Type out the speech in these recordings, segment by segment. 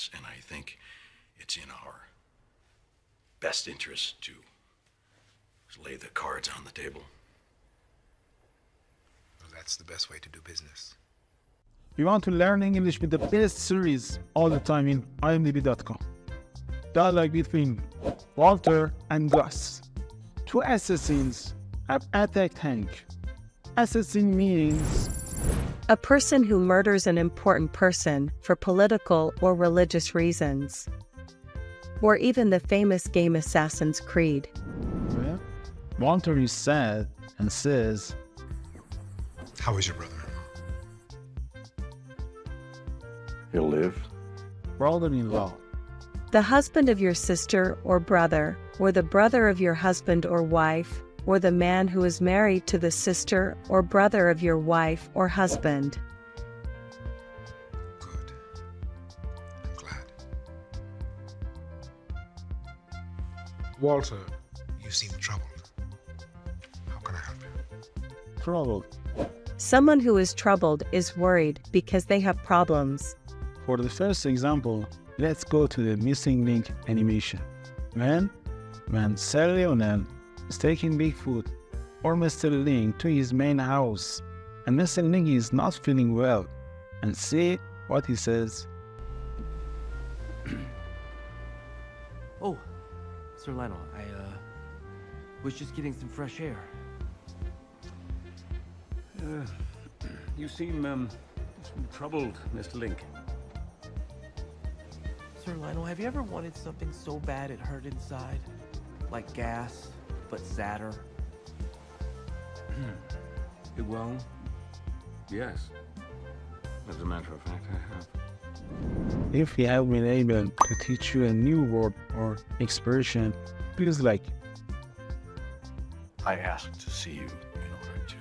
us, and I think it's in our best interest to lay the cards on the table. Well, that's the best way to do business. You want to learn English with the best series all the time in imdb.com. Dialogue between Walter and Gus. Two assassins have attacked Hank. Assassin means a person who murders an important person for political or religious reasons. Or even the famous game Assassin's Creed. well, Walter is sad and says, How is your brother? He'll live. brother-in-law. The husband of your sister or brother, or the brother of your husband or wife, or the man who is married to the sister or brother of your wife or husband. Good. I'm glad. Walter, you seem troubled. How can I help you? Trouble. Someone who is troubled is worried because they have problems. For the first example, let's go to the missing link animation. When Sir Lionel is taking Bigfoot or Mr. Link to his main house, and Mr. Link is not feeling well, and see what he says. Oh, Sir Lionel, I was just getting some fresh air. You seem troubled, Mr. Link. Sir Lionel, have you ever wanted something so bad it hurt inside? Like gas, but sadder? Well, yes. As a matter of fact, I have. If we have been able to teach you a new word or expression, please like. I asked to see you in order to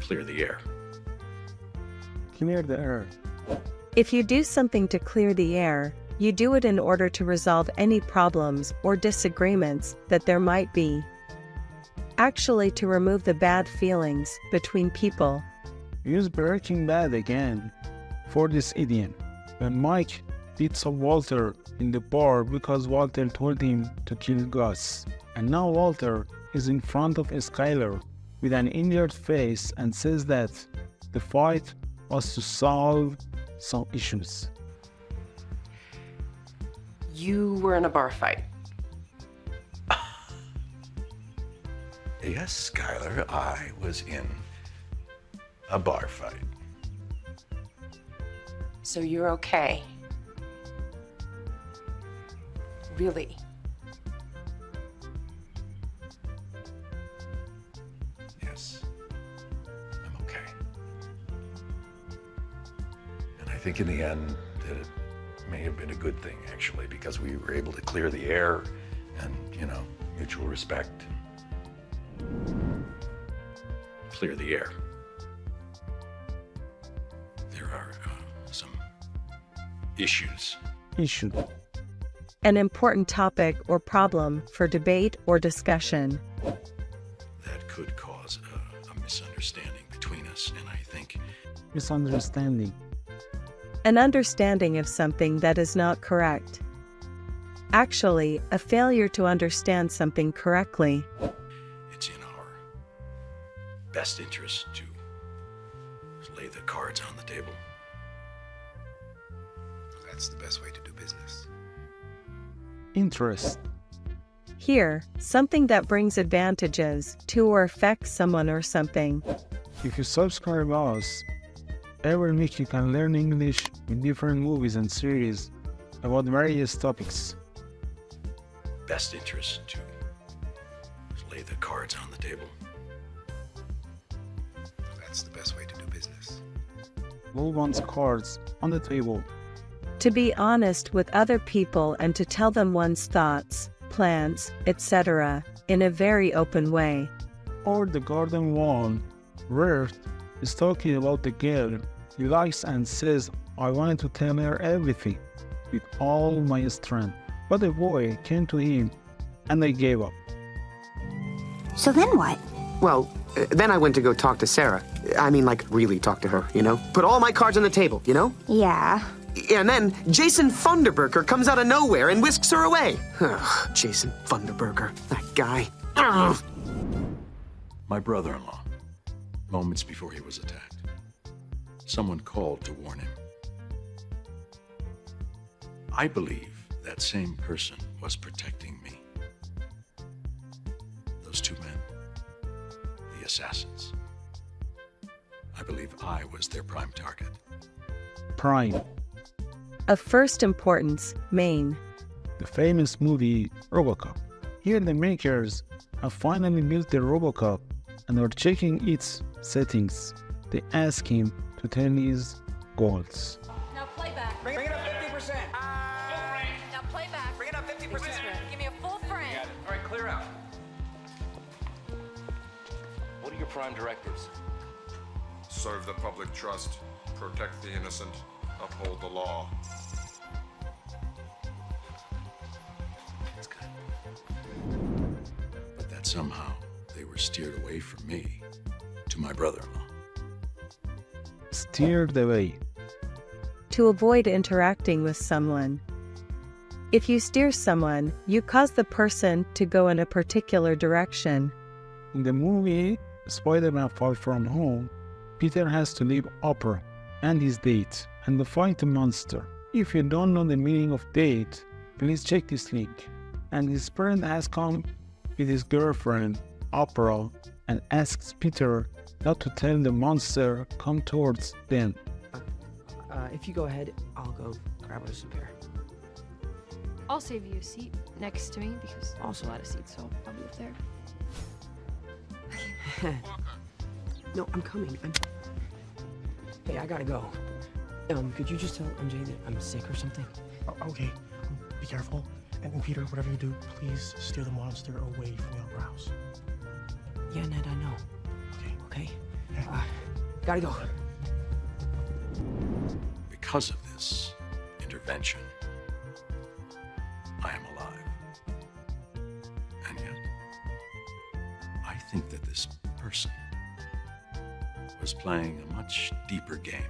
clear the air. Clear the air. If you do something to clear the air, you do it in order to resolve any problems or disagreements that there might be. Actually, to remove the bad feelings between people. Use Breaking Bad again for this idiom. When Mike beats up Walter in the bar because Walter told him to kill Gus. And now Walter is in front of Skyler with an injured face and says that the fight was to solve some issues. You were in a bar fight. Yes, Skyler, I was in a bar fight. So you're okay. Really? Yes, I'm okay. And I think in the end that it may have been a good thing, actually, because we were able to clear the air and, mutual respect. Clear the air. There are some issues. Issue. An important topic or problem for debate or discussion. That could cause a misunderstanding between us, and I think Misunderstanding. An understanding of something that is not correct. Actually, a failure to understand something correctly. it's in our best interest to lay the cards on the table. That's the best way to do business. Interest. Here, something that brings advantages to or affects someone or something. If you subscribe us, every week you can learn English with different movies and series about various topics. Best interest to lay the cards on the table. That's the best way to do business. Lay one's cards on the table. To be honest with other people and to tell them one's thoughts, plans, etc., in a very open way. Or the garden wall, Ruth is talking about the girl he likes and says, I wanted to tell her everything with all my strength. But the boy came to him and they gave up. So then what? Well, then I went to go talk to Sarah. I mean, like, really talk to her, you know? Put all my cards on the table, you know? Yeah. And then Jason Funderburker comes out of nowhere and whisks her away. Ugh, Jason Funderburker, that guy. Ugh. My brother-in-law, moments before he was attacked, someone called to warn him. I believe that same person was protecting me. Those two men, the assassins. I believe I was their prime target. Prime, Of first importance, main. the famous movie RoboCop. Here the makers have finally built the RoboCop and are checking its settings. They ask him to tell his goals. Now play back. Bring it up 50%. Now play back. Bring it up 50%. Give me a full frame. All right, clear out. What are your prime directives? Serve the public trust, protect the innocent, uphold the law. That's good. But that somehow they were steered away from me to my brother-in-law. Steered away. To avoid interacting with someone. If you steer someone, you cause the person to go in a particular direction. In the movie Spider-Man Far From Home, Peter has to leave opera and his date and fight a monster. If you don't know the meaning of date, please check this link. And his friend has come with his girlfriend, Opera, and asks Peter not to tell the monster come towards them. If you go ahead, I'll go grab us some beer. I'll save you a seat next to me because I'm also out of seats, so I'll be up there. No, I'm coming. Hey, I gotta go. Could you just tell MJ that I'm sick or something? Okay, be careful. And Peter, whatever you do, please steer the monster away from your house. Yeah, Ned, I know. Okay. Okay? Gotta go. Because of this intervention, I am alive. And yet, I think that this person was playing a much deeper game.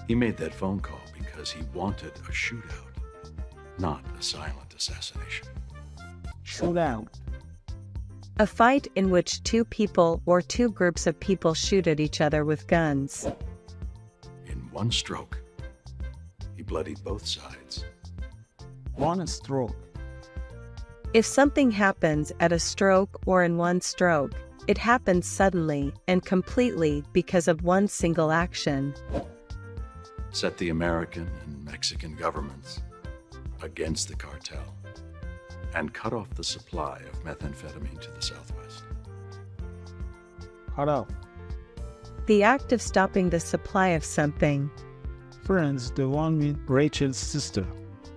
He made that phone call because he wanted a shootout, not a silent assassination. Shootout. A fight in which two people or two groups of people shoot at each other with guns. In one stroke, he bloodied both sides. One stroke. If something happens at a stroke or in one stroke, it happens suddenly and completely because of one single action. Set the American and Mexican governments against the cartel and cut off the supply of methamphetamine to the southwest. Cut off. The act of stopping the supply of something. Friends, the one with Rachel's sister.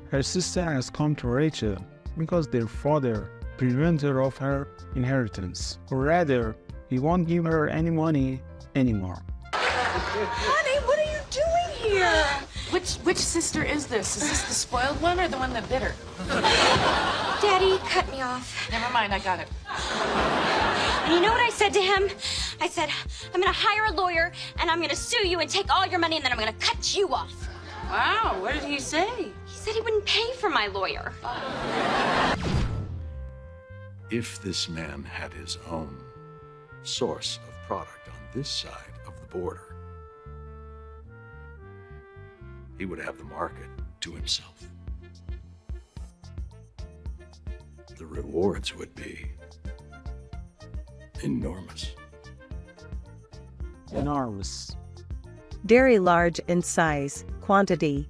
Her sister has come to Rachel because their father prevented her of her inheritance. Or rather, he won't give her any money anymore. Honey, what are you doing here? Which sister is this? Is this the spoiled one or the one that bit her? Daddy cut me off. Never mind, I got it. And you know what I said to him? I said, I'm gonna hire a lawyer and I'm gonna sue you and take all your money and then I'm gonna cut you off. Wow, what did he say? He said he wouldn't pay for my lawyer. If this man had his own source of product on this side of the border, he would have the market to himself. The rewards would be enormous. Enormous. Very large in size, quantity.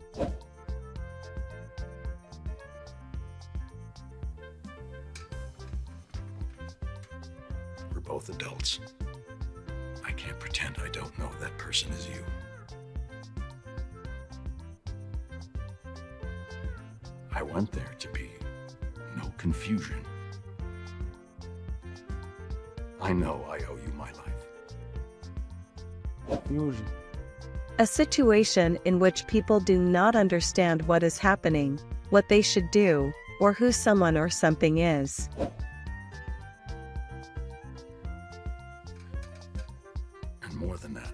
We're both adults. I can't pretend I don't know that person is you. I went there to be no confusion. I know I owe you my life. Fusion. A situation in which people do not understand what is happening, what they should do, or who someone or something is. And more than that,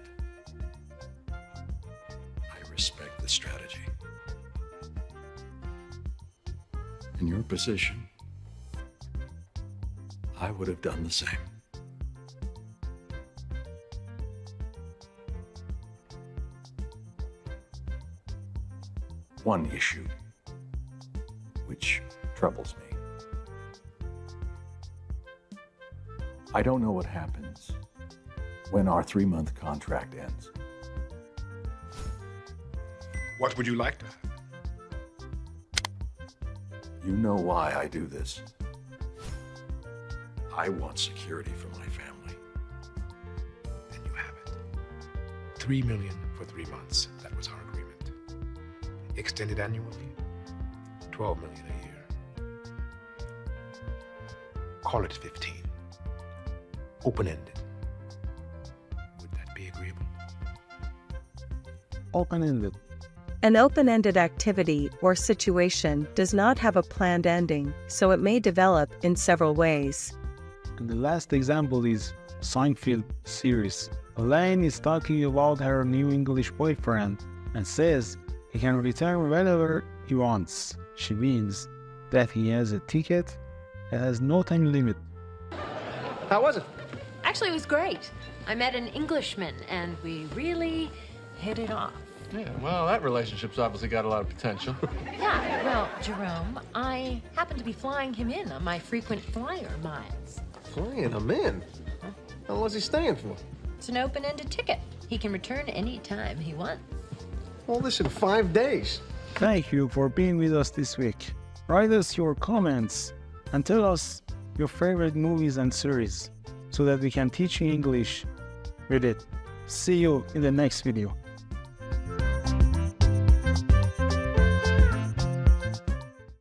respect the strategy. In your position, I would have done the same. One issue which troubles me. I don't know what happens when our 3-month contract ends. What would you like to have? You know why I do this. I want security for my family. Then you have it. $3 million for 3 months. That was our agreement. Extended annually, $12 million a year. Call it 15. Open-ended. Would that be agreeable? Open-ended. An open-ended activity or situation does not have a planned ending, so it may develop in several ways. And the last example is Seinfeld series. Elaine is talking about her new English boyfriend and says he can return whenever he wants. She means that he has a ticket that has no time limit. How was it? Actually, it was great. I met an Englishman and we really hit it off. Yeah, well, that relationship's obviously got a lot of potential. Yeah, well, Jerome, I happen to be flying him in on my frequent flyer miles. Flying him in? How long is he staying for? It's an open-ended ticket. He can return any time he wants. All this in 5 days. Thank you for being with us this week. Write us your comments and tell us your favorite movies and series so that we can teach you English with it. See you in the next video.